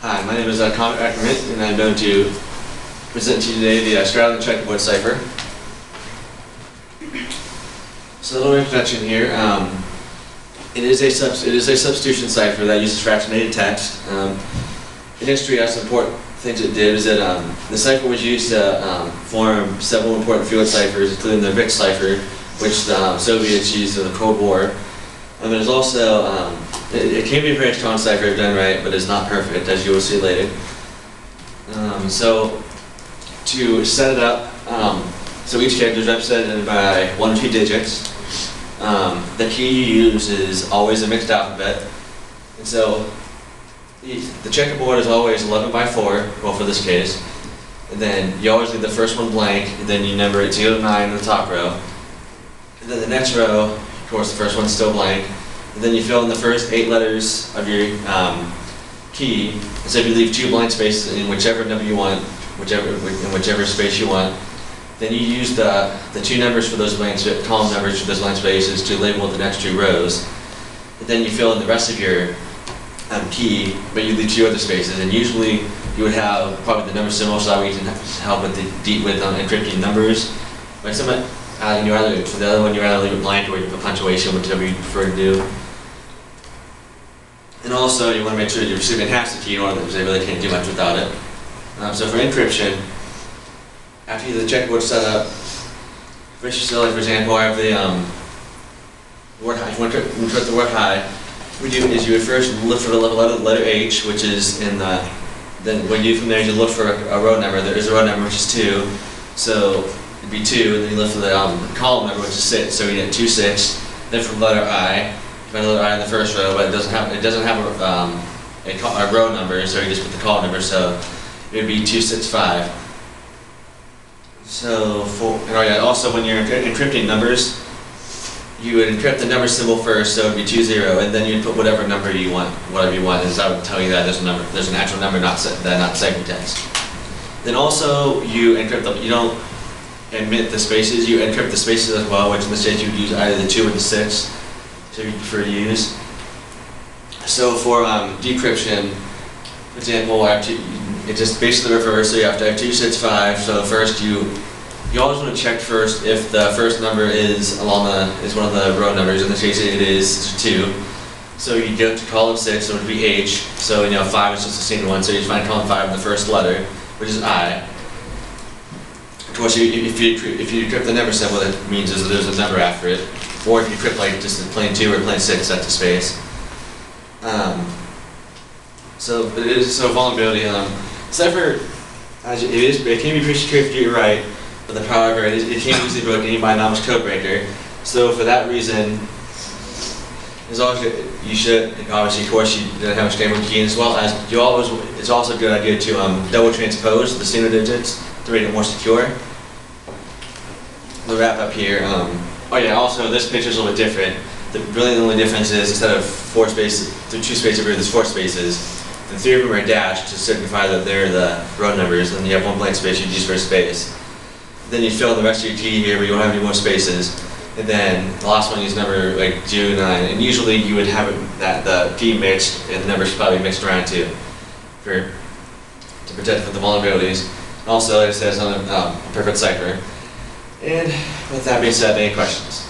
Hi, my name is Connor Ackerman, and I'm going to present to you today the straddling checkerboard cipher. So a little introduction here. It is a substitution cipher that uses fractionated text. In history, some important things it did is that the cipher was used to form several important field ciphers, including the Vic cipher, which the Soviets used in the Cold War. It is also it can be a very strong cipher if done right, but it's not perfect, as you will see later. So to set it up, so each character is represented by 1 or 2 digits. The key you use is always a mixed alphabet, and so the checkerboard is always 11 by 4, well for this case, and then you always leave the first one blank, and then you number it 0 to 9 in the top row, and then the next row, of course the first one's still blank, and then you fill in the first 8 letters of your key, and so if you leave 2 blank spaces in whichever number you want, in whichever space you want, then you use the 2 numbers for those blank column numbers for those blank spaces to label the next 2 rows. And then you fill in the rest of your key, but you leave 2 other spaces. And usually you would have probably the number symbol, so that way you can help with encrypting numbers. But for the other one, you either leave it blank or you put punctuation, whichever you prefer to do. And also, you want to make sure your recipient has the key in order because they really can't do much without it. So for encryption, after you have the checkerboard set up, first you select, for example, I have the word high. If you want to encrypt the word high, what you do is you would first look for the letter H, which is in the, then when you from there you look for a row number. There is a row number which is 2, so it'd be 2, and then you look for the column number which is 6, so you get 2, 6. Then from letter I, you find the letter I in the first row, but it doesn't have a row number, so you just put the column number, so it would be 2, 6, 5. So also when you're encrypting numbers, you would encrypt the number symbol first, so it would be 2, 0, and then you'd put whatever number you want, and I would tell you that there's an actual number not ciphertext. Then also you encrypt you don't omit the spaces, you encrypt the spaces as well, which in this case you would use either the 2 or the 6, so you prefer to use. So for decryption, for example, it's just basically reverse, so you have to have 2, 6, 5. So first you always want to check first if the first number is one of the row numbers. In this case it is 2. So you go to column 6, so it would be H. So 5 is just the same one, so you find column 5 in the first letter, which is I. Of course, if you encrypt the number symbol, that means is that there's a number after it. Or if you encrypt like just a plain 2 or plain 6, that's a space. So vulnerability. Cipher, it can be pretty secure if you do it right, but however, it can be easily broken even by an anonymous code breaker. So for that reason, you should obviously, of course, you have a standard key, as well as it's also a good idea to double transpose the single digits to make it more secure. We'll wrap up here. Also this picture is a little bit different. The only difference is instead of 4 spaces, 2 spaces over, there's 4 spaces. The 3 of them are dashed to signify that they're the row numbers, and you have 1 blank space you'd use for a space. Then you fill in the rest of your key here where you don't have any more spaces, and then the last one is number like 2, 9, and usually you would have the key mixed, and the numbers probably mixed around too, to protect from the vulnerabilities. Also, it says on a perfect cipher. And with that being said, any questions?